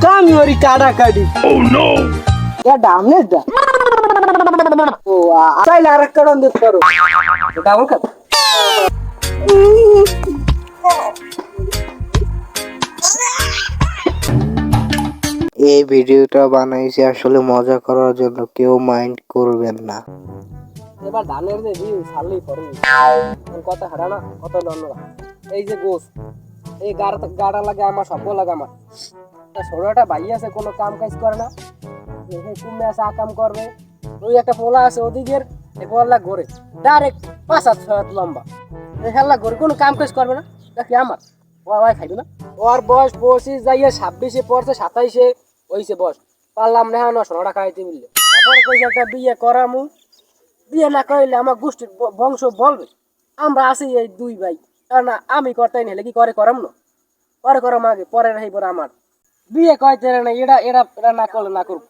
কামি ওরি কাটা কাটি ডামনে দা ও চাইলে আর একটা রান দিতে পারো ডাবল কাট এই ভিডিওটা বানাইছি আসলে মজা করার জন্য, কেউ মাইন্ড করবেন না। এবার ধানের যে ভিউ ছাড়লেই পরে কথা হারা না কত লন্ডরা এই যে গোস এই গাড়া লাগে আমার সব লাগে আমার ছোটটা ভাই আছে কোনো কাম কাজ করে না কুমে আছে কাম করবে ওই একটা পোলা আছে ওদিকের পোলা ঘরে ডাইরেক্ট 5-7 লম্বা হেলা ঘরে কোনো কাম কাজ করবে না দেখি আমার ওয়াই খাইবে না ওর বয়স 25 যাইয়া 26-এ পড়ছে 27-এ হইছে বয়স পারলাম না না ছোটটা খাইতে মিললে তারপর কইছে একটা বিয়ে করামু বিয়ে না করলে আমার গোষ্ঠীর বংশ বলবে আমরা আছি এই দুই ভাই কারণ আমি করতেই নিলে কি করে করাম না পরে করাম আগে পরে রাহি পরে আমার বিয়ে কয়তে না এটা এটা এটা না করলে না করবো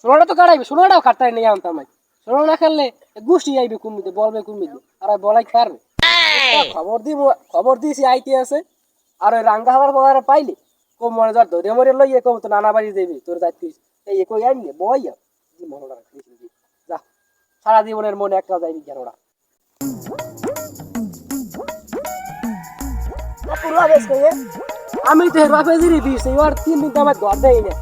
ষোলোটা তো কাটাইবে ষোলোটাও কাটতাই নেই আনতাম ষোলো না খেললে গোষ্ঠী আইবে কুমিতে বলবে কুমিতে আর বলাই পারবে খবর দিয়েছি আইতে আছে আর ওই রাঙ্গা হওয়ার পর পাইলে কম মনে ধর ধরে মরে লইয়ে কম তো নানা বাড়ি দেবে তোর যাচ্ছিস এই কই আনলে বইয়া মনে যা সারা জীবনের মনে একটা যাইবি কেন ওরা আমি তো বাপে দিদি দিয়েছি ওর 3 দিন তো আমার ঘর দেয় না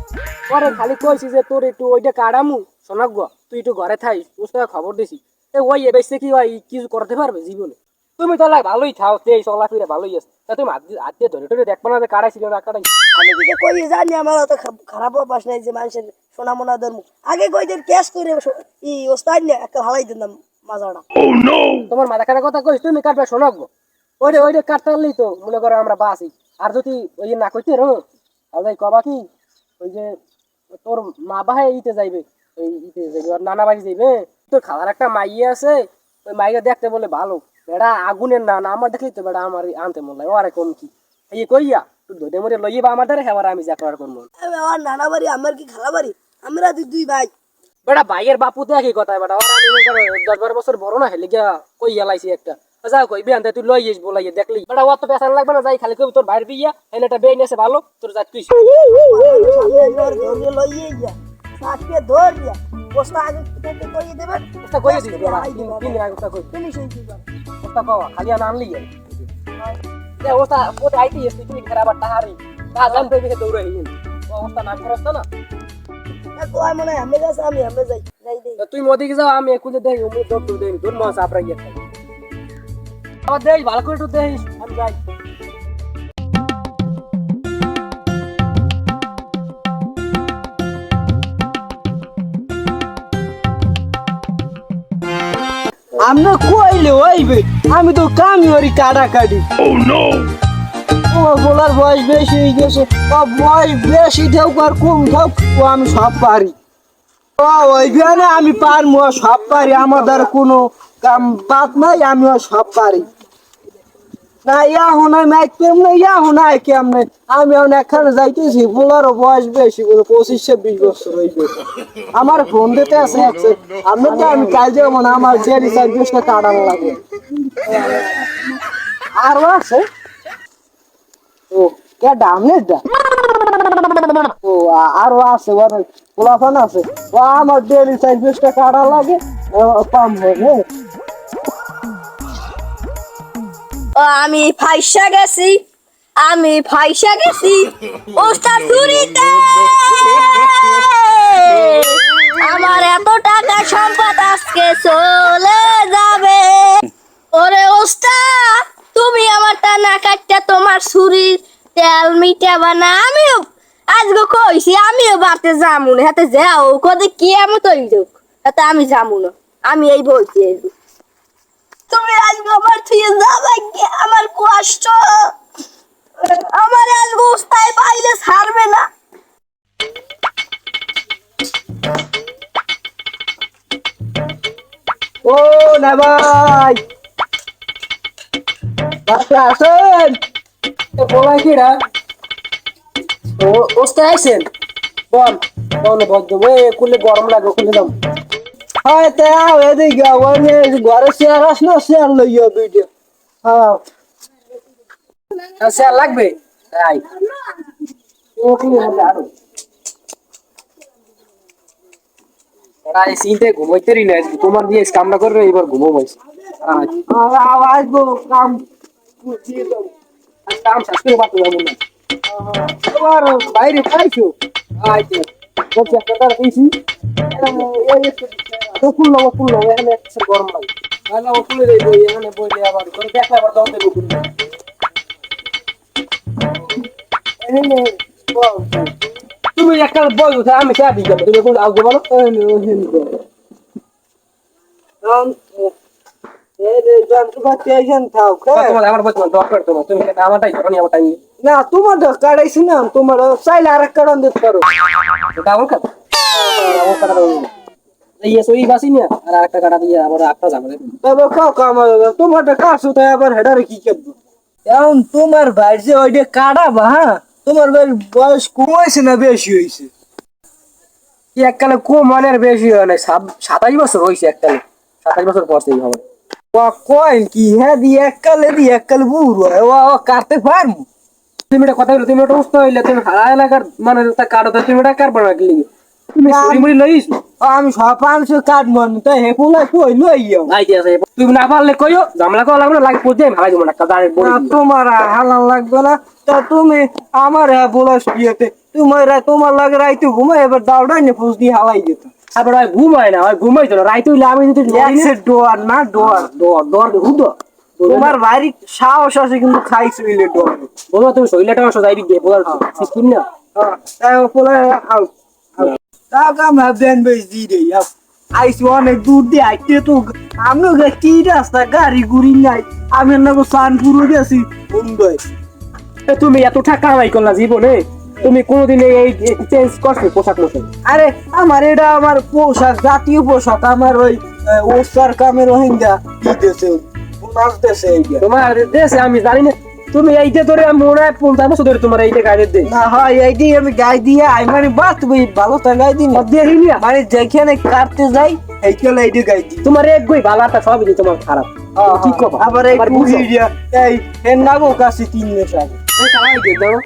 পরে খালি কইছি যে তোর একটু ওইটা কাটামু শোনাক গো তুই একটু ঘরে থাইস তোর খবর দিছি ওই বেশি কি হয় কিছু করতে পারবে জীবনে তুমি তো ভালোই থাও এই চলাফেরা ভালোই আছে তা তুমি হাত দিয়ে ধরে ধরে দেখবো না যে কাটাইছিল না কাটাই আমি দিকে কই জানি আমার অত খারাপ অভ্যাস নাই যে মানুষের সোনা মোনা ধর্ম আগে কইদের ক্যাশ করে ই ওস্তাদ না একটা হালাই দিতাম মাজাটা তোমার মাথা খারাপ কথা কইস তুমি কাটবে শোনাক গো ওইটা কাটতারলেই তো মনে করো আমরা বাসি আর যদি ওই না কইতে রো আর কবা কি ওই যে তোর মা বাহে ইতে যাইবে ওই ইতে যাইবে আর নানা বাড়ি যাইবে তোর খাওয়ার একটা মাইয়ে আছে ওই মাইয়া দেখতে বলে ভালো বেড়া আগুনের না আমার দেখলি তো বেড়া আমার আনতে মন লাগে আরে কোন কি এই কইয়া তুই ধরে মরে লইবা আমার দ্বারা হেবার আমি যা করার করবো আমার নানা বাড়ি আমার কি খালা বাড়ি আমরা দুই ভাই বেড়া ভাইয়ের বাপু তো একই কথা বেড়া আর আমি 10-12 বছর বড় না হেলে গিয়া কইয়া লাইছি একটা যাও কই বিয়ান তুই লই যাস বলাইয়া দেখলি বেড়া অত পেছান লাগবে না যাই খালি কই তোর ভাইয়ের বিয়া হেলেটা বেই নেছে ভালো তোর যা তুই ধরে লইয়ে যা সাথে ধর যা বস্তা আগে থেকে কইয়ে দেবেন ওটা কইয়ে দিবি বেড়া তিন আগে ওটা কই ফিনিশ হই যাবে ওটা কও খালি আর আনলি এ ওটা আইতি এসে তুমি খারাপ টাহারি তা জান পেয়ে দেখে দৌড়ে হিন অবস্থা না করছ না তো আমি মনে আমি যাই আমি যাই দেই তুই মোদিকে যাও আমি একুলে দেই উমু দৌড় দেই দূর মাছ আপরা গিয়ে খাই আবার দেই ভালো করে তো দেই আমি যাই আমরা কইলে হইবে আমি তো কামি ওরি কাটা কাটি ও বলার বয়স বেশি হয়ে গেছে বয়স বেশি থাক আর কম থাক ও আমি সব পারি ওইখানে আমি পারবো সব পারি আমাদের কোনো কাম বাদ নাই আমি সব পারি না ইয়া হোনাই মাইক কেমনে ইয়া হোনাই কেমনে আমি এখানে যাইতেছি বলারও বয়স বেশি 25-26 বছর হইবে আমার ফোন দিতে আছে আমি তো আমি কাল যাবো না আমার যে রিচার্জটা কাটানো লাগে আরো আছে ও কে দামনে দা ও আরো আছে পোলাফান আছে ও আমার ডেলি সার্ভিসটা কাটা লাগে পাম হবে আমি ফাইসা গেছি ওস্তাদ চুরিতে আমার এত টাকা সম্পদ আজকে চলে যাবে ওরে ওস্তাদ তুমি আমার টানা কাটটা তোমার ছুরির তেল মিটা বানা আমিও আজকে কইছি আমিও বাড়তে যামু না হাতে যাও কদে কি আমি তৈরি হোক তাতে আমি যামু না আমি এই বলছি তুমি আজকে আমার থেকে যাবে কি আমার কষ্ট আমার আজকে উস্তায় পাইলে ছাড়বে না ও না ভাই বাসা আসেন তো বলাই কি রা ও ওস্তে আইছেন বল বল কুলে গরম লাগে কুলে দাও হয় তে আও এদিকে ওনে ঘরে শেয়ার আস না শেয়ার লইও দুইটা হ্যাঁ শেয়ার লাগবে তাই ও কি হলো আরো ওরা এই চিন্তে ঘুমাইতেরই না তোমার দিয়ে কামনা করবে এবার ঘুমাইছে আওয়াজ গো কাম কাম শেষ করে পারতো এমন না তোমার বাইরে পাইছো আইতে বলছি একটা তার দিয়েছি ফুল এখানে একটা গরম লাগে নাহলে ও খুলে দেয় বই এখানে বইলে আবার করে দেখলে আবার দাও দেবো খুলবে তুমি একটা বই উঠে আমি চা দিই তুমি কোন আগে বলো তোমার আমার বলছি দরকার তোমার তুমি আমারটাই ধরো আমার টাইম না তোমার কাটাইছি না তোমার চাইলে আর এক কারণ দিতে পারো ওটা আমার কথা আমার কথা ইয়ে সই বাসি না আর একটা কাটা দিয়ে আবার একটা যাবে তবে খাও কামাল তোমারটা কাছো তাই আবার হেডারে কি করবো এখন তোমার ভাই যে ওইটা কাটাবা হ্যাঁ তোমার ভাইয়ের বয়স কমেছে না বেশি হয়েছে কি এককালে কম মানের বেশি হয় না 27 বছর হয়েছে এককালে 27 বছর পর থেকে হবে ও কয়েন কি হ্যাঁ দিয়ে এককালে বুড়ো ও কাটতে পারবো তুমি এটা কথা বলো তুমি ওটা উঠতে হইলে তুমি হারা এলাকার মানে তা কাটো তুমি ওটা কাটবো না কি তুমি মুড়ি লইস আমি সব 500 কাটবো না তাই হে পোলা কই লই যাও আইডিয়া আছে তুমি না পারলে কইও জামলা করা লাগবে লাগে পড়ে ভালাই দেবো না কাদারে বলি তোমার হালাল লাগবে না তা তুমি আমার বলাস বিয়েতে তোমার লাগে রাইতে ঘুমাই এবার দাওড়াই না ফুস দিয়ে হালাই যেত আবার ওই ঘুমায় না ওই ঘুমাইতো না রাইতে হইলে আমি যদি ডোয়ার না ডোয়ার দর হুদো তোমার বাড়ি সাহস আছে কিন্তু খাইছে হইলে ডোয়ার বলো তুমি শরীরটা অংশ যাই দিয়ে বলার সিস্টেম না তাই পোলা আউ টাকা মা দেন বেশ দি রে আইসি অনেক দূর দিয়ে আইতে তো আমরা কি রাস্তা গাড়ি গুড়ি নাই আমি না গো সানপুরো গেছি মুম্বাই তুমি এত টাকা কামাই করলা জীবনে তুমি কোনোদিন এই চেঞ্জ করছো পোশাক মশাই আরে আমার এটা আমার পোশাক জাতীয় পোশাক আমার ওই ওস্তার কামের রোহিঙ্গা কি দেশে বোনাস দেশে এইটা তোমার দেশে আমি জানি না তুমি এইটা ধরে মনে হয় 50 বছর ধরে তোমার এইটা গাড়ির দে না হয় এইটাই আমি গাই দিয়ে আই মানে বাত বই ভালো তা গাই দিই না দিয়ে নিয়া মানে যেখানে কাটতে যাই এইখানে এইটা গাই দিই তোমার এক গই ভালোটা সবই দি তোমার খারাপ কি কবা আবার এই বুঝিয়া এই এর নাগো কাছে 3 মাস আগে এই কালাই দে দাও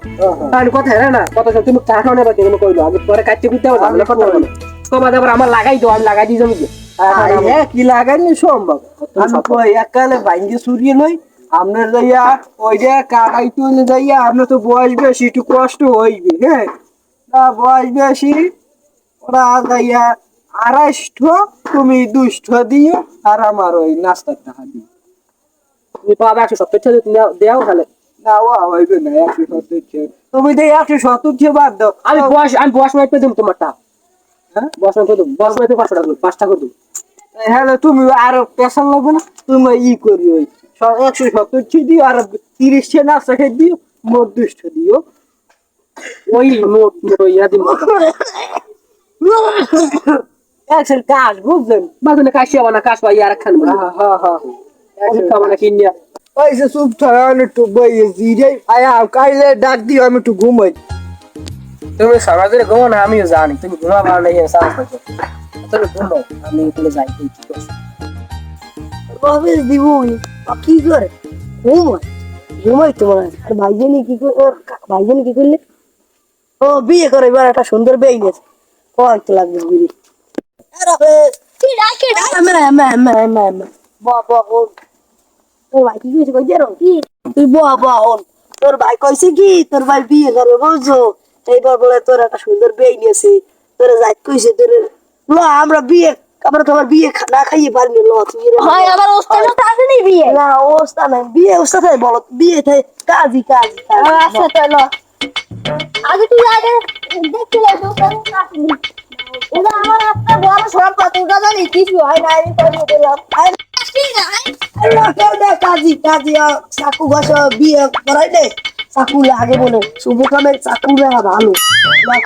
তাহলে কথা হ্যাঁ না কথা তুমি কাটাও না বা কেন কইলো আগে পরে কাটতে দিতে হবে না কথা বলো তোমার আবার আমার লাগাই দাও আমি লাগাই দিই জমি কি লাগাইনি সম্ভব আমি কই একালে ভাঙ্গে সুরিয়ে লই আপনার যাইয়া ওই যে কাকাই তুলে যাইয়া আপনার তো বয়স বেশি একটু কষ্ট হইবে হ্যাঁ না বয়স বেশি ওরা যাইয়া 250 তুমি 200 দিও আর আমার ওই নাস্তার টাকা দিও তুমি পাবে 170 দেও তাহলে না ও হইবে না 170 তুমি দেই 170 বাদ দাও আমি বয়স মাইপ দেব তোমারটা হ্যাঁ বয়স মাইপ দেব বয়স মাইপ 500 টাকা 5 টাকা দেব হ্যালো তুমি আরো পেশাল লাগবে না তুমি ই করি ওই 170 দিও আর 30 ছে নাস্তা খেয়ে দিও মোট 200 দিও ওই মোট ইয়া দিন একশো কাজ বুঝলেন বাজনে কাশিয়া বানা কাশ ভাই আর খান হ্যাঁ একশো বানা কিনিয়া ওই যে চুপ থাকা একটু বইয়ে জিরে আয়া কাইলে ডাক দিও আমি একটু ঘুমাই তুমি সমাজের ঘুমো না আমিও জানি তুমি ঘুমা ভালো নেই সাহস পাইছো তুমি ঘুমো আমি এখানে যাই কি করছো অফিস দিব কি করে ঘুমাই তোমার আর ভাইজানি কি করে ভাইজানি কি করলে ও বিয়ে করে এবার একটা সুন্দর বেই নিয়েছে কত লাগবে বিড়ি কি ডাকে তোর ভাই কি কইছে কই দেরো কি তুই তোর ভাই কইছে কি তোর ভাই বিয়ে করবে বুঝছো এইবার বলে তোর একটা সুন্দর বেই নিয়েছে তোর যাই কইছে তোর আমরা বিয়ে আমরা তোমার বিয়ে না খাইয়ে পারিনি লো তুমি হয় আমার ওস্তাদ আসেনি বিয়ে না ওস্তাদ না বিয়ে ওস্তাদ বলো বিয়ে থাকে কাজী আচ্ছা চলো আগে তুই আগে দেখতে লাগো ওটা আমার একটা বড় সম্পদ ওটা জানি কিছু হয় না আমি করে দিলাম কাজী চাকু গাছ বিয়ে করাই দে চাকু লাগে বলে শুভ কামের চাকু লাগা ভালো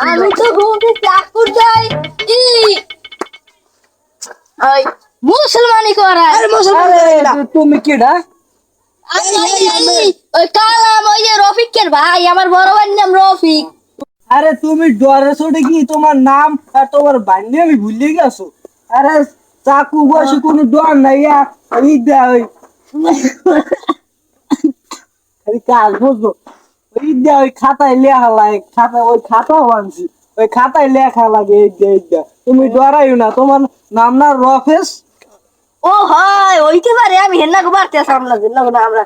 আমি তো ঘুমতে চাকু যাই কি ওই মুসলমানি করা আরে মুসলমান তুমি কিডা ওই কালাম ওই যে রফিকের ভাই আমার বড় ভাইয়ের নাম রফিক আরে তুমি ডরে ছোটে কি তোমার নাম আর তোমার বান্যে আমি ভুলে গেছো আরে চাকু বসে কোনো ডর নাই ওই দে ওই কাজ বুঝবো ওই দে ওই খাতায় লেখা লাগে খাতা ওই খাতাও আনছি ওই খাতায় লেখা লাগে এইটা তুমি ডরাইও না তোমার নাম না রফেস ও হয় ওইতে পারে আমি হেন্না গো বাড়তে সামলা দিন না আমরা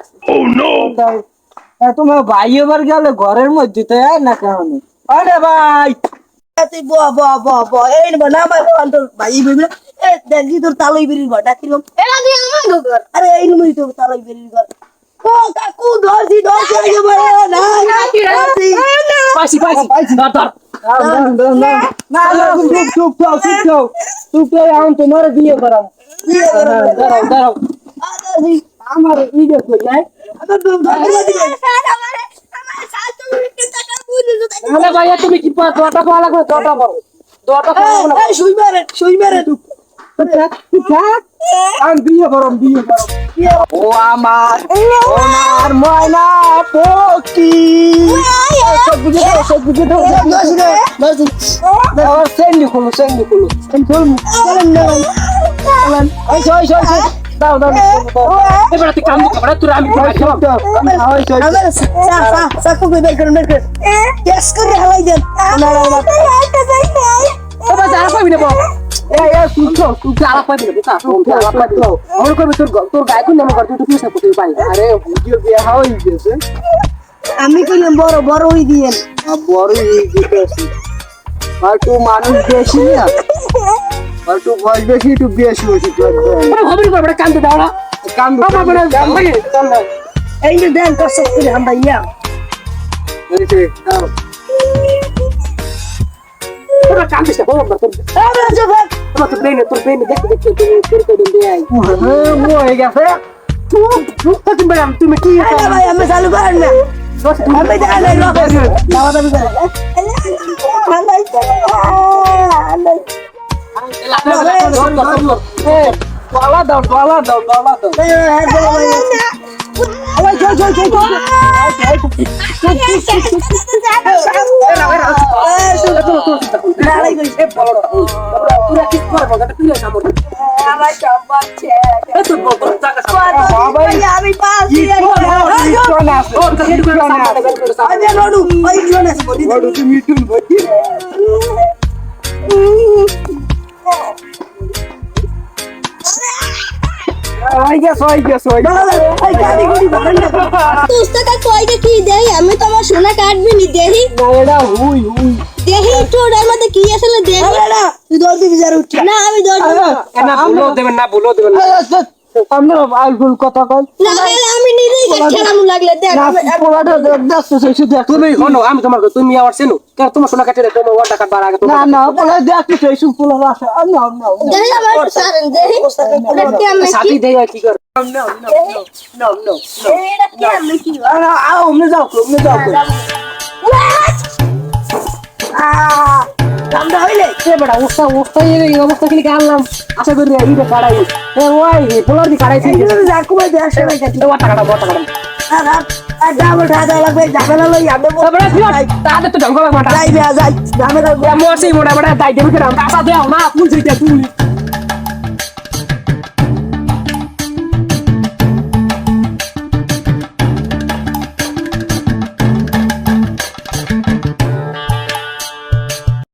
তোমার ভাই এবার গেলে ঘরের মধ্যে তো না কেমন আরে ভাই তুই ব ব ব ব এই না ভাই তোর ভাই বেবি এ দেখি তোর তালই বেরির ঘর ডাকিলাম এরা দিয়ে আমার ঘর আরে এই নই তোর তালই বেরির ঘর ও কাকু ধরছি এই বলে না পাইছি ধর ধর না চুপ এখন তোমার বিয়ে করাম দাঁড়াও আমার ইয়ে কই যায় আরে ভাইয়া তুমি কি দোয়াটা খাওয়া লাগবে দোয়াটা খাওয়া লাগবে শুই মেরে আমি বিয়ে করম ও আমার ময়না পকি সেন্ডি খুলো দাও এবার তুই কাম কর তোর আমি এবার যারা পাবি না তুই আলাপ পাবি না বুঝা তুই আলাপ পাবি মনে করবি তোর গায়ে কোন নাম কর তুই পিছনে পুতে পাই আরে ভিডিও বিয়ে হয়ে গেছে আমি কইলাম বড় হই দিয়েন বড় হয়ে গেছে আর তো মানুষ বেশি না আর তো বয়স বেশি একটু বেশি হবে না বড় কান্দে দাও না কান্দ এই যে দেন কষ্ট করে আমরা ইয়া তোরা কান্দিস না বড় তোর তোর বেনে দেখ তোর কোদিন দিয়ে আই হয়ে গেছে তুমি কি ভাই আমি চালু করেন না আমি জানি না দাওয়া দাবি করে ডলা দাও মিঠুন বলছি আমি তোমার সোনা কাটবি নি দেহি দেহি একটু ওটার মধ্যে কি আসলে দেহি তুই দৌড় দিবি যার উঠি না আমি দৌড় দিব না বলো দেবেন আমরা আলফুল কথা কই না আমি নিজেই খেলাম লাগলে দেখ তুমি হনো আমি তোমার তুমি আমার চেনো কেন তোমার সোনা কাটে তোমার ওয়াটা কাটবার আগে না পোলা দেখতে এইসব পোলা আসে দেহি আমার সারেন দেহি ওটা কি আমি সাথী দেই কি করে এটা কি আমি কি কামটা হইলে বড় অবস্থা এই অবস্থা কি আনলাম আশা করি এইটা কাড়াই ওই পোলার দি কাড়াইছি যাকুমে দেশে ভাই ওয়াটা কাটা আর ডাবল ঠাডা লাগবে ঝামেলা লই আমি তারপরে তাদের তো ঢঙ্গ লাগবে যাই যাই ঝামেলা মোর সেই মোড়া বড় তাই দেবে কাম কাঁচা দেও না ফুল দিতে তুই